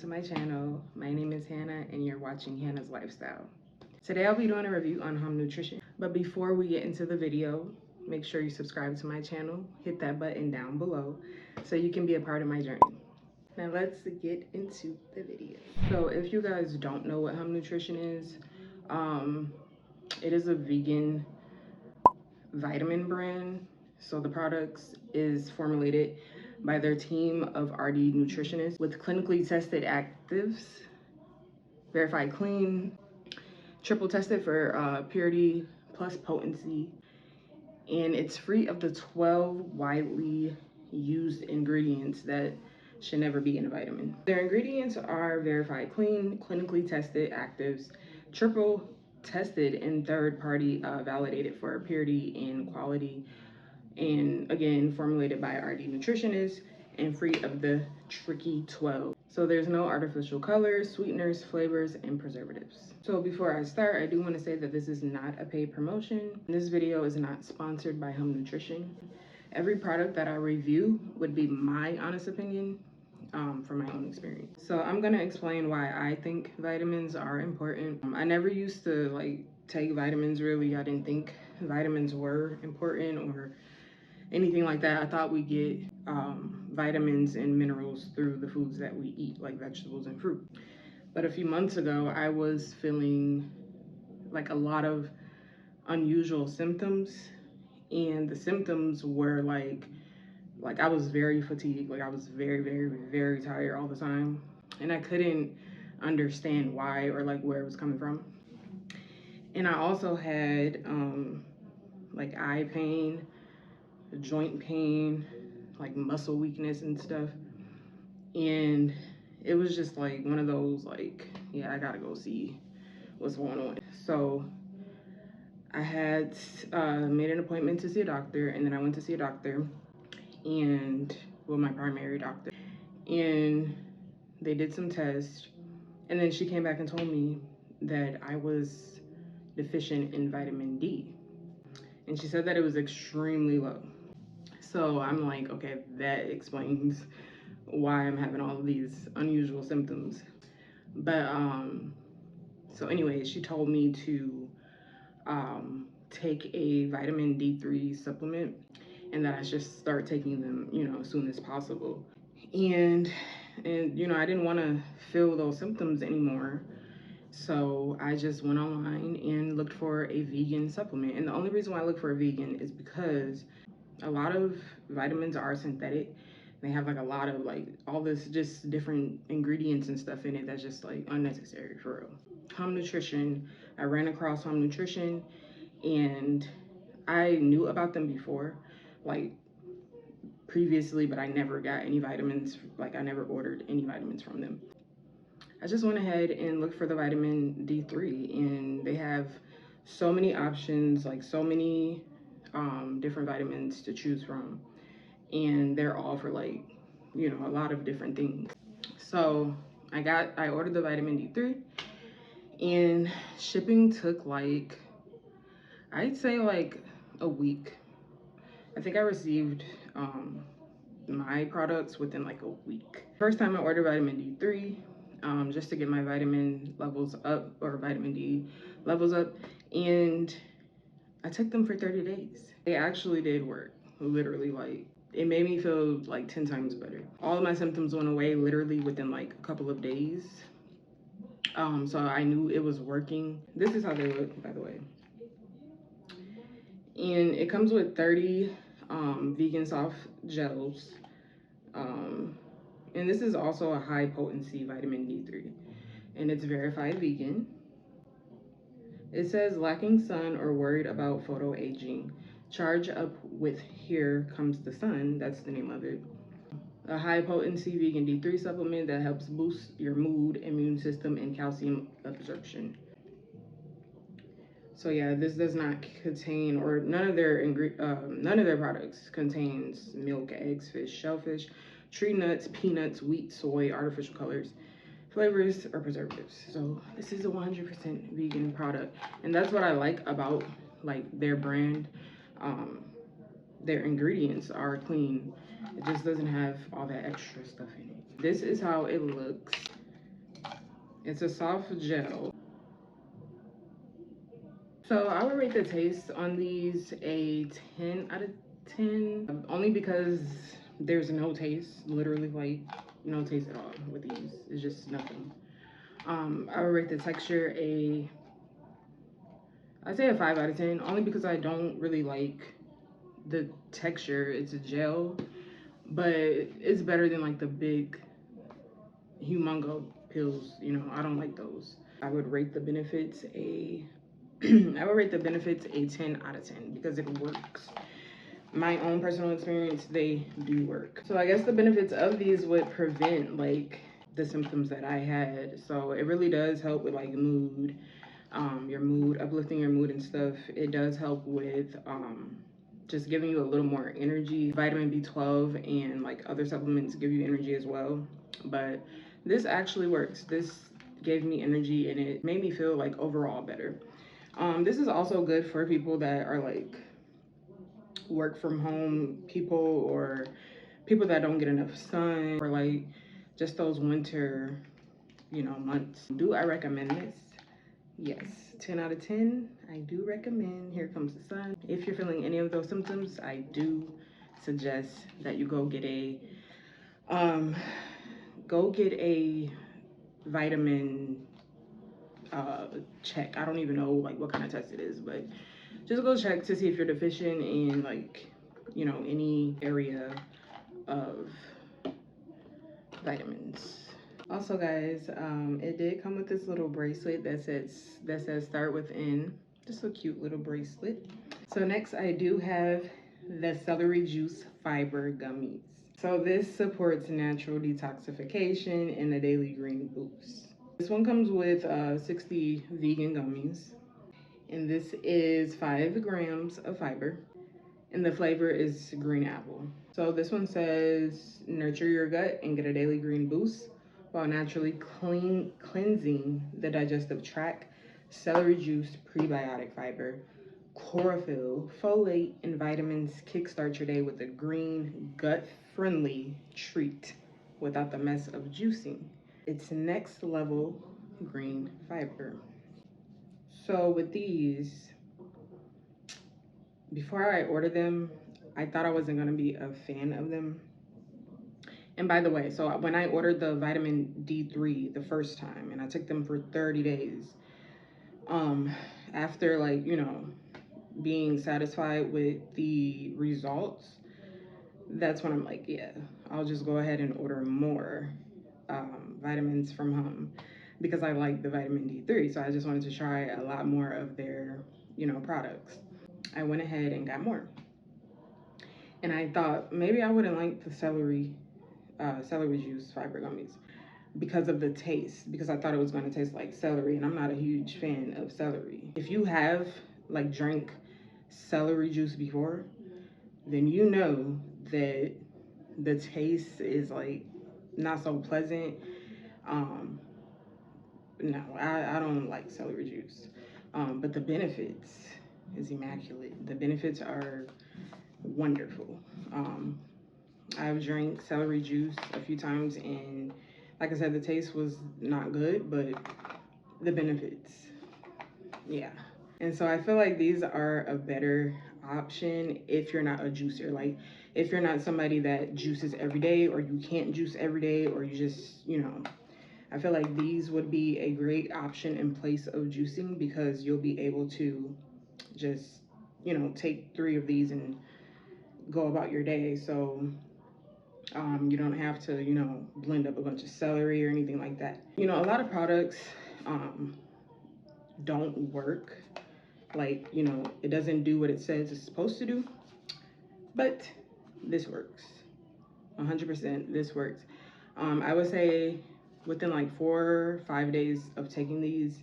to my channel. My name is Hannah and you're watching Hannah's Lifestyle. Today I'll be doing a review on home nutrition. But before we get into the video, make sure you subscribe to my channel, hit that button down below so you can be a part of my journey. Now let's get into the video. So if you guys don't know what home nutrition is, it is a vegan vitamin brand. So the products is formulated by their team of RD nutritionists with clinically tested actives, verified clean, triple tested for purity plus potency, and it's free of the 12 widely used ingredients that should never be in a vitamin. Their ingredients are verified clean, clinically tested actives, triple tested and third-party validated for purity and quality, and again formulated by RD nutritionists and free of the tricky 12. So there's no artificial colors, sweeteners, flavors, and preservatives. So before I start, I do want to say that this is not a paid promotion. This video is not sponsored by Home Nutrition. Every product that I review would be my honest opinion from my own experience. So I'm gonna explain why I think vitamins are important. I never used to take vitamins really. I didn't think vitamins were important or anything like that. I thought we get vitamins and minerals through the foods that we eat, like vegetables and fruit. But a few months ago, I was feeling like a lot of unusual symptoms, and the symptoms were like I was very fatigued, like I was very, very, very tired all the time, and I couldn't understand why or like where it was coming from. And I also had like eye pain, joint pain, like muscle weakness and stuff. And it was just like one of those like, yeah, I gotta go see what's going on. So I had made an appointment to see a doctor, and then I went to see a doctor, and well, my primary doctor, and they did some tests, and then she came back and told me that I was deficient in vitamin D, and she said that it was extremely low. So I'm like, okay, that explains why I'm having all of these unusual symptoms. But so anyway, she told me to take a vitamin D3 supplement, and that I should start taking them, as soon as possible. And I didn't want to feel those symptoms anymore. So I just went online and looked for a vegan supplement. And the only reason why I look for a vegan is because a lot of vitamins are synthetic. They have like a lot of like all this just different ingredients and stuff in it that's just like unnecessary for real. Home Nutrition, I ran across Home Nutrition, and I knew about them before, like previously, but I never got any vitamins. Like I never ordered any vitamins from them. I just went ahead and looked for the vitamin D3, and they have so many options, like so many different vitamins to choose from, and they're all for like a lot of different things. So I ordered the vitamin D3, and shipping took like, I'd say like a week. I think I received my products within like a week. First time I ordered vitamin D3, just to get my vitamin levels up, or vitamin D levels up, and I took them for 30 days. They actually did work, literally. Like it made me feel like 10 times better. All of my symptoms went away literally within like a couple of days. So I knew it was working. This is how they look, by the way. And it comes with 30 vegan soft gels. And this is also a high potency vitamin D3, and it's verified vegan. It says lacking sun or worried about photo aging, charge up with Here Comes the Sun. That's the name of it. A high potency vegan D3 supplement that helps boost your mood, immune system, and calcium absorption. So yeah, this does not contain, or none of their products contains milk, eggs, fish, shellfish, tree nuts, peanuts, wheat, soy, artificial colors, flavors, or preservatives. So this is a 100% vegan product, and that's what I like about like their brand. Their ingredients are clean. It just doesn't have all that extra stuff in it. This is how it looks. It's a soft gel. So I would rate the taste on these a 10 out of 10, only because there's no taste, literally like no taste at all with these. It's just nothing. I would rate the texture I'd say a 5 out of 10, only because I don't really like the texture. It's a gel, but it's better than like the big humongo pills. You know, I don't like those. I would rate the benefits I would rate the benefits a 10 out of 10 because it works. My own personal experience, they do work. So I guess the benefits of these would prevent like the symptoms that I had. So it really does help with like mood, your mood, uplifting your mood and stuff. It does help with just giving you a little more energy. Vitamin B12 and like other supplements give you energy as well. But this actually works. This gave me energy and it made me feel like overall better. This is also good for people that are like work from home people or people that don't get enough sun or like just those winter, you know, months. Do I recommend this? Yes, 10 out of 10. I do recommend. Here comes the sun. If you're feeling any of those symptoms, I do suggest that you go get a vitamin check. I don't even know like what kind of test it is, but just go check to see if you're deficient in like, you know, any area of vitamins. Also guys, it did come with this little bracelet that says start within. Just a cute little bracelet. So next I do have the celery juice fiber gummies. So this supports natural detoxification and a daily green boost. This one comes with 60 vegan gummies, and this is 5 grams of fiber, and the flavor is green apple. So this one says nurture your gut and get a daily green boost while naturally cleansing the digestive tract. Celery juice, prebiotic fiber, chlorophyll, folate, and vitamins kickstart your day with a green, gut-friendly treat without the mess of juicing. It's next level green fiber. So with these, before I ordered them, I thought I wasn't gonna be a fan of them. And by the way, so when I ordered the vitamin D3 the first time and I took them for 30 days, after like, you know, being satisfied with the results, that's when I'm like, yeah, I'll just go ahead and order more vitamins from home because I like the vitamin D3. So I just wanted to try a lot more of their, you know, products. I went ahead and got more. And I thought maybe I wouldn't like the celery juice fiber gummies because of the taste, because I thought it was going to taste like celery, and I'm not a huge fan of celery. If you have like drank celery juice before, then you know that the taste is like not so pleasant. No, I don't like celery juice. But the benefits is immaculate. The benefits are wonderful. I've drank celery juice a few times and like I said, the taste was not good, but the benefits, yeah. And so I feel like these are a better option if you're not a juicer. Like if you're not somebody that juices every day or you can't juice every day or you just, you know, I feel like these would be a great option in place of juicing because you'll be able to just, you know, take 3 of these and go about your day. So you don't have to, you know, blend up a bunch of celery or anything like that. You know, a lot of products don't work. Like, you know, it doesn't do what it says it's supposed to do, but this works. 100% this works. I would say within like 4 or 5 days of taking these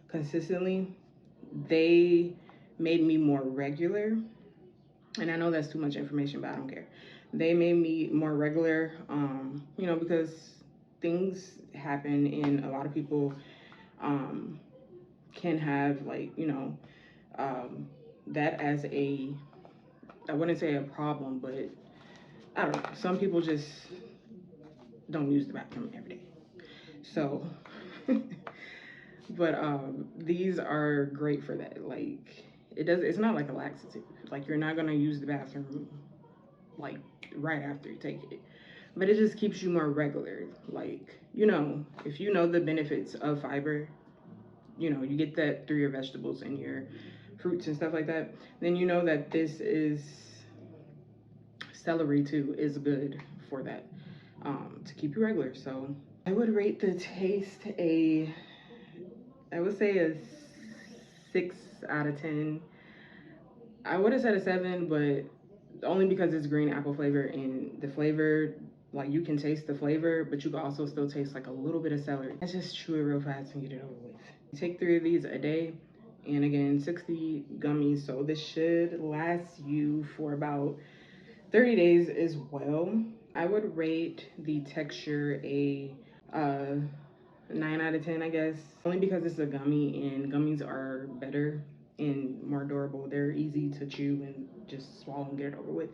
consistently, they made me more regular. And I know that's too much information, but I don't care. They made me more regular, you know, because things happen and a lot of people can have like, you know, that as a, I wouldn't say a problem, but I don't know. Some people just don't use the bathroom every day. So But these are great for that. Like it's not like a laxative. Like you're not gonna use the bathroom like right after you take it. But it just keeps you more regular. Like, if you know the benefits of fiber, you get that through your vegetables and your fruits and stuff like that, then you know that this is celery too is good for that, to keep you regular. So I would rate the taste I would say a 6 out of 10. I would have said a 7, but only because it's green apple flavor, and the flavor, like you can taste the flavor, but you can also still taste like a little bit of celery. Let's just chew it real fast and get it over with. You take 3 of these a day, and again, 60 gummies, so this should last you for about 30 days as well. I would rate the texture a 9 out of 10, I guess, only because it's a gummy, and gummies are better and more durable. They're easy to chew and just swallow and get it over with.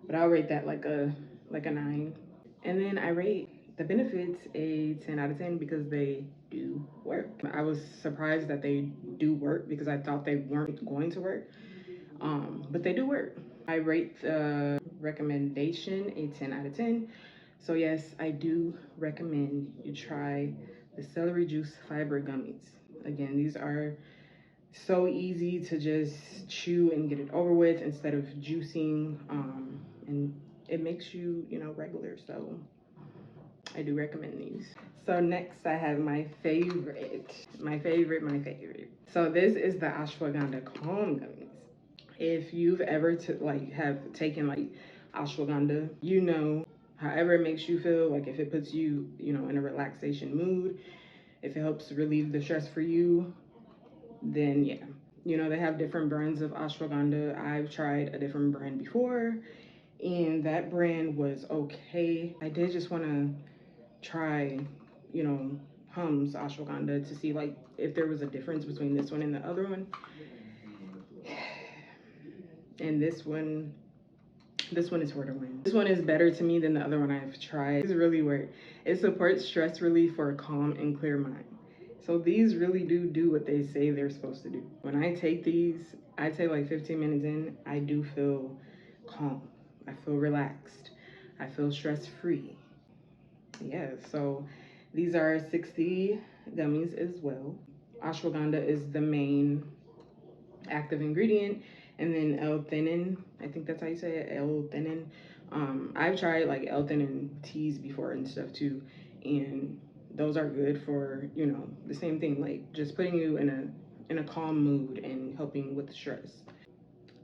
But I'll rate that like a 9. And then I rate the benefits a 10 out of 10 because they do work. I was surprised that they do work because I thought they weren't going to work. But they do work. I rate the recommendation a 10 out of 10. So yes, I do recommend you try the celery juice fiber gummies. Again, these are so easy to just chew and get it over with instead of juicing, and it makes you, regular. So I do recommend these. So next I have my favorite. So this is the ashwagandha calm gummies. If you've ever have taken like ashwagandha, however it makes you feel, like if it puts you, in a relaxation mood, if it helps relieve the stress for you, then yeah. They have different brands of ashwagandha. I've tried a different brand before, and that brand was okay. I did just want to try, HANNA'S ashwagandha to see like if there was a difference between this one and the other one. And this one is for the win. This one is better to me than the other one I've tried. This really works. It supports stress relief for a calm and clear mind. So these really do what they say they're supposed to do. When I take these, I take like 15 minutes in, I do feel calm. I feel relaxed. I feel stress-free. Yeah, so these are 60 gummies as well. Ashwagandha is the main active ingredient, and then L-theanine, I think that's how you say it, L-theanine. I've tried like L-theanine teas before and stuff too, and those are good for, the same thing, like just putting you in a calm mood and helping with stress.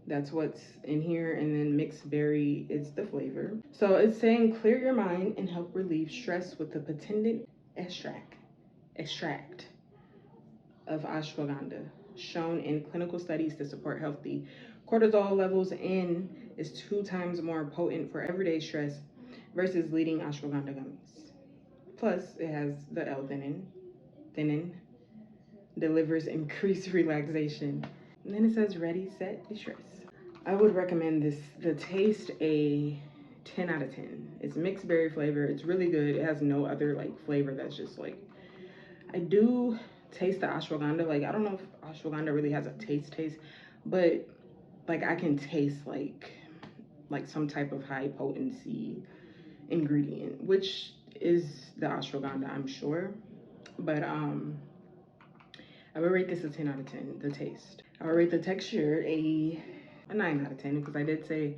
That's what's in here. And then mixed berry is the flavor. So it's saying clear your mind and help relieve stress with the patented extract of ashwagandha, shown in clinical studies to support healthy cortisol levels, and is 2 times more potent for everyday stress versus leading ashwagandha gummies. Plus, it has the L-theanine, delivers increased relaxation. And then it says ready, set, distress. I would recommend the taste a 10 out of 10. It's mixed berry flavor. It's really good. It has no other like flavor that's just like, I do taste the ashwagandha. Like, I don't know if ashwagandha really has a taste, but like I can taste like some type of high potency ingredient, which is the ashwagandha, I'm sure. But I would rate this a 10 out of 10, the taste. I would rate the texture a 9 out of 10 because I did say,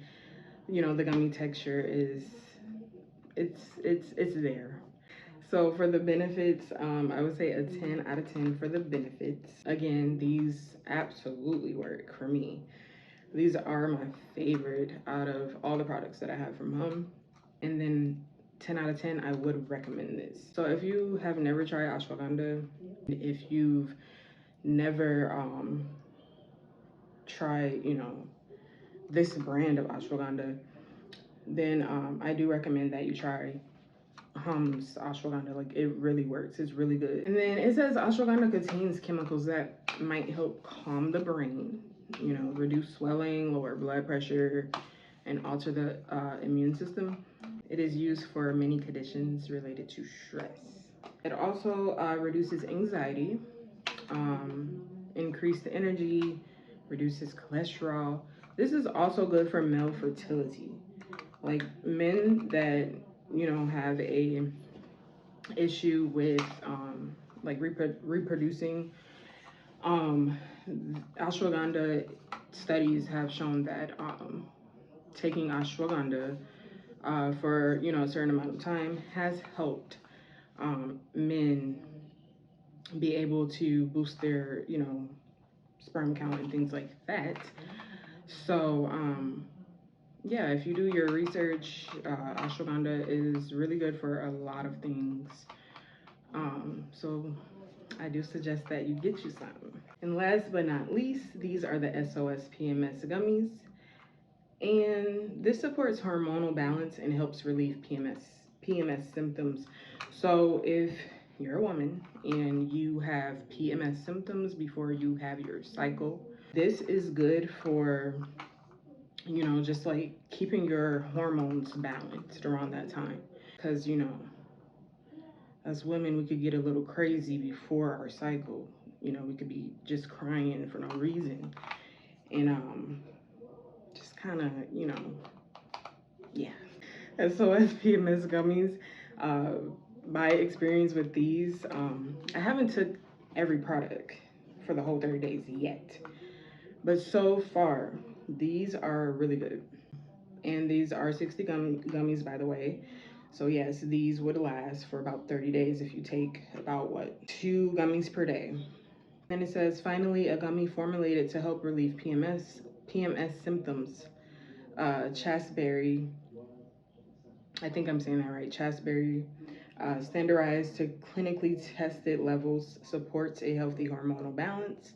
the gummy texture is, it's there. So for the benefits, I would say a 10 out of 10 for the benefits. Again, these absolutely work for me. These are my favorite out of all the products that I have from home. And then 10 out of 10, I would recommend this. So if you have never tried ashwagandha, if you've never tried, this brand of ashwagandha, then I do recommend that you try HANNA'S ashwagandha. Like, it really works. It's really good. And then it says ashwagandha contains chemicals that might help calm the brain, reduce swelling, lower blood pressure, and alter the immune system. It is used for many conditions related to stress. It also reduces anxiety, increased energy, reduces cholesterol. This is also good for male fertility. Like men that, you know, have a issue with like reproducing, ashwagandha studies have shown that taking ashwagandha for, you know, a certain amount of time has helped men be able to boost their, you know, sperm count and things like that. So yeah, if you do your research, ashwagandha is really good for a lot of things. So I do suggest that you get you some. And last but not least, these are the SOS PMS gummies. And this supports hormonal balance and helps relieve PMS symptoms. So if you're a woman and you have PMS symptoms before you have your cycle, this is good for, you know, just like keeping your hormones balanced around that time. Because, you know, as women, we could get a little crazy before our cycle. You know, we could be just crying for no reason. And just kind of, you know, yeah. SOS PMS gummies. My experience with these, I haven't took every product for the whole 30 days yet. But so far, these are really good. And these are 60 gummies, by the way. So yes, these would last for about 30 days if you take about, what, 2 gummies per day. And it says, finally, a gummy formulated to help relieve PMS symptoms. Chasteberry, I think I'm saying that right, chasteberry, standardized to clinically tested levels, supports a healthy hormonal balance,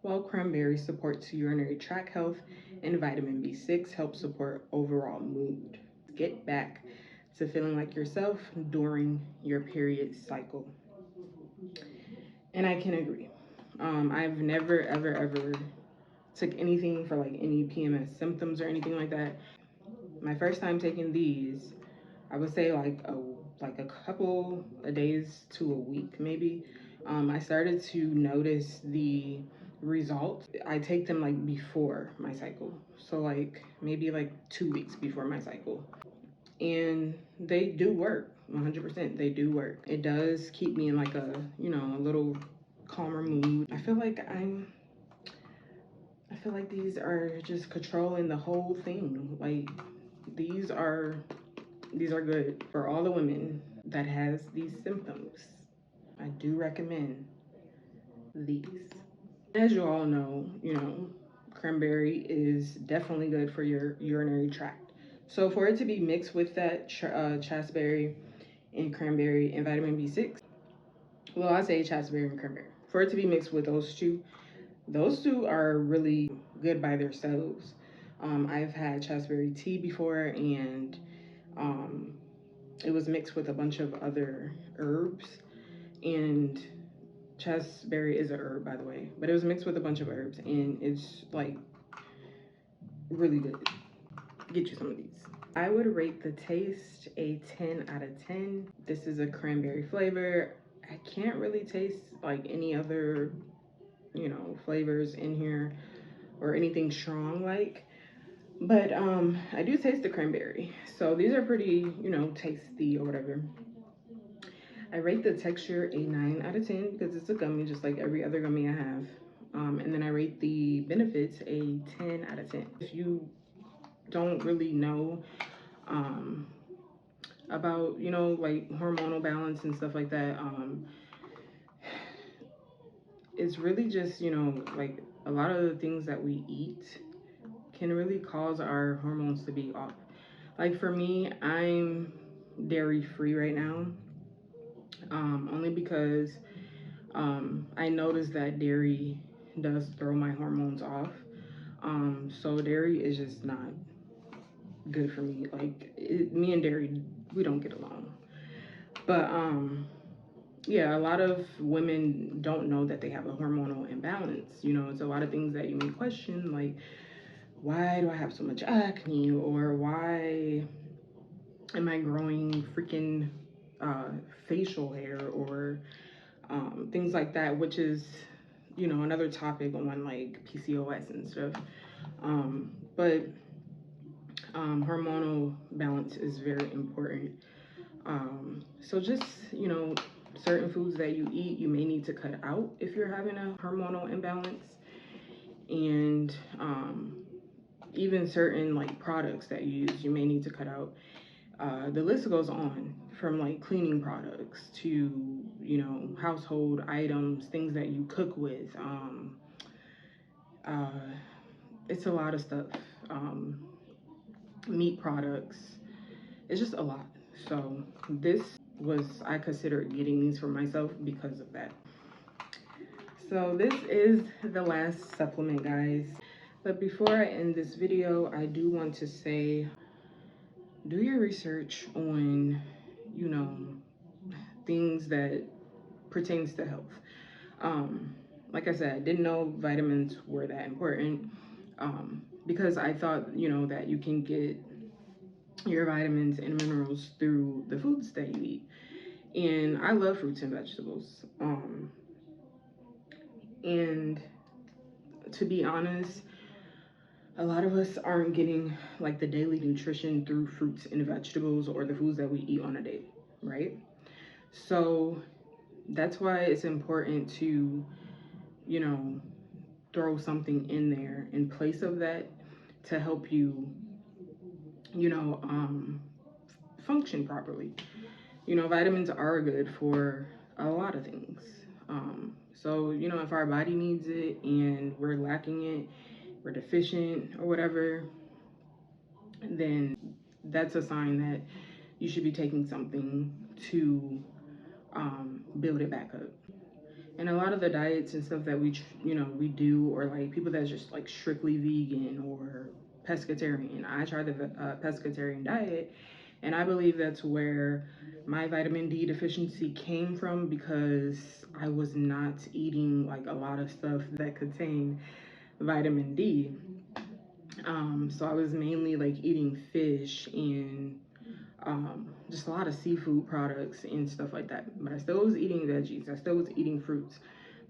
while cranberry supports urinary tract health, and vitamin B6 helps support overall mood. Get back to feeling like yourself during your period cycle. And I can agree. I've never, ever took anything for like any PMS symptoms or anything like that. My first time taking these, I would say like a couple of days to a week maybe. I started to notice the results. I take them like before my cycle, so like maybe like 2 weeks before my cycle, and they do work. 100%, they do work. It does keep me in like a, you know, a little calmer mood. I feel like these are just controlling the whole thing. Like these are good for all the women that has these symptoms. I do recommend these. As you all know, you know, cranberry is definitely good for your urinary tract. So for it to be mixed with that chasteberry and cranberry and vitamin B6, well, I say chasteberry and cranberry. For it to be mixed with those two are really good by themselves. I've had chasteberry tea before, and it was mixed with a bunch of other herbs, and chasteberry is a herb, by the way, but it was mixed with a bunch of herbs, and it's like really good. Get you some of these. I would rate the taste a 10 out of 10. This is a cranberry flavor. I can't really taste like any other, you know, flavors in here or anything strong like, but I do taste the cranberry. So these are pretty, you know, tasty or whatever. I rate the texture a 9 out of 10 because it's a gummy just like every other gummy I have. And then I rate the benefits a 10 out of 10. If you don't really know about, you know, like hormonal balance and stuff like that, it's really just, you know, like a lot of the things that we eat can really cause our hormones to be off. Like for me, I'm dairy free right now, only because I noticed that dairy does throw my hormones off. So dairy is just not good for me. Like me and dairy, we don't get along. But yeah, a lot of women don't know that they have a hormonal imbalance. You know, it's a lot of things that you may question, like why do I have so much acne, or why am I growing freaking facial hair or things like that, which is, you know, another topic on like PCOS and stuff. But hormonal balance is very important. So just, you know, certain foods that you eat, you may need to cut out if you're having a hormonal imbalance. And even certain like products that you use, you may need to cut out. The list goes on, from like cleaning products to, you know, household items, things that you cook with. Uh, it's a lot of stuff. Meat products. It's just a lot. So this was, I considered getting these for myself because of that. So this is the last supplement, guys. But before I end this video, I do want to say, do your research on, you know, things that pertains to health. Like I said, I didn't know vitamins were that important, because I thought, you know, that you can get your vitamins and minerals through the foods that you eat. And I love fruits and vegetables. And to be honest, a lot of us aren't getting like the daily nutrition through fruits and vegetables or the foods that we eat on a day, right? So that's why it's important to, you know, throw something in there in place of that to help you, you know, function properly. You know, vitamins are good for a lot of things. So, you know, if our body needs it and we're lacking it, we're deficient or whatever, then that's a sign that you should be taking something to build it back up. And a lot of the diets and stuff that you know, we do, or like people that's just like strictly vegan or pescatarian. I tried the pescatarian diet, and I believe that's where my vitamin D deficiency came from, because I was not eating like a lot of stuff that contained vitamin D. So I was mainly like eating fish and just a lot of seafood products and stuff like that. But I still was eating veggies, I still was eating fruits,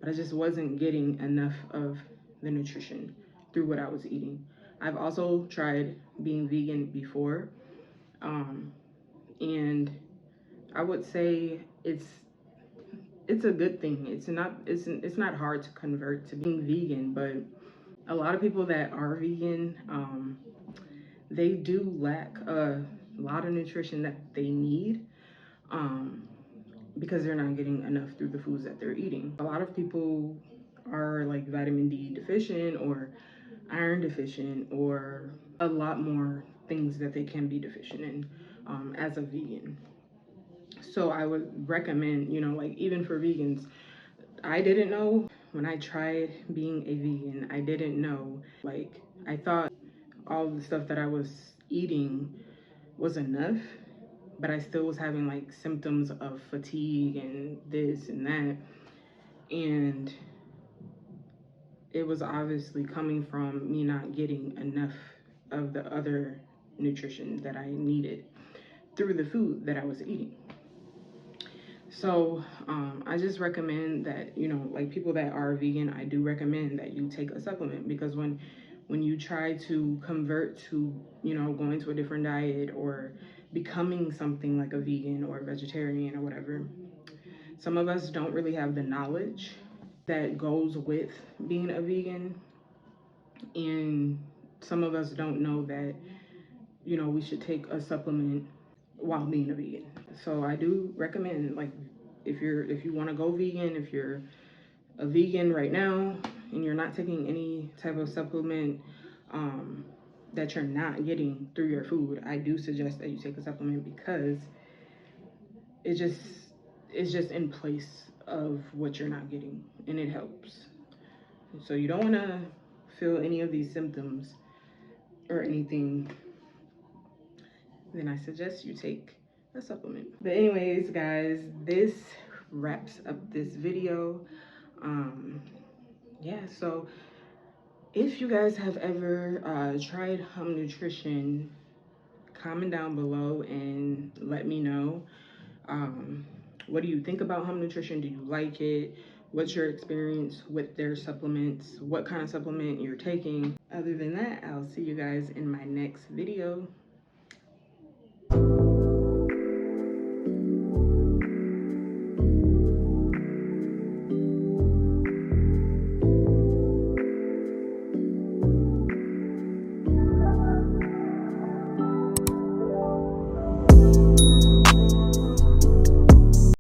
but I just wasn't getting enough of the nutrition through what I was eating. I've also tried being vegan before, and I would say it's a good thing. It's not hard to convert to being vegan, but a lot of people that are vegan, they do lack a lot of nutrition that they need, because they're not getting enough through the foods that they're eating. A lot of people are like vitamin D deficient or iron deficient, or a lot more things that they can be deficient in, as a vegan. So I would recommend, you know, like even for vegans, I didn't know when I tried being a vegan, I didn't know, like, I thought all the stuff that I was eating was enough, but I still was having like symptoms of fatigue and this and that. And it was obviously coming from me not getting enough of the other nutrition that I needed through the food that I was eating. So I just recommend that, you know, like people that are vegan, I do recommend that you take a supplement, because when you try to convert to, you know, going to a different diet or becoming something like a vegan or a vegetarian or whatever, some of us don't really have the knowledge that goes with being a vegan, and some of us don't know that, you know, we should take a supplement while being a vegan. So I do recommend, like, if you want to go vegan, if you're a vegan right now and you're not taking any type of supplement that you're not getting through your food, I do suggest that you take a supplement, because it's just in place of what you're not getting, and it helps. So you don't want to feel any of these symptoms or anything, then I suggest you take a supplement. But anyways, guys, this wraps up this video. Yeah, so if you guys have ever tried Nutrition, comment down below and let me know. What do you think about home nutrition? Do you like it? What's your experience with their supplements? What kind of supplement you're taking? Other than that, I'll see you guys in my next video.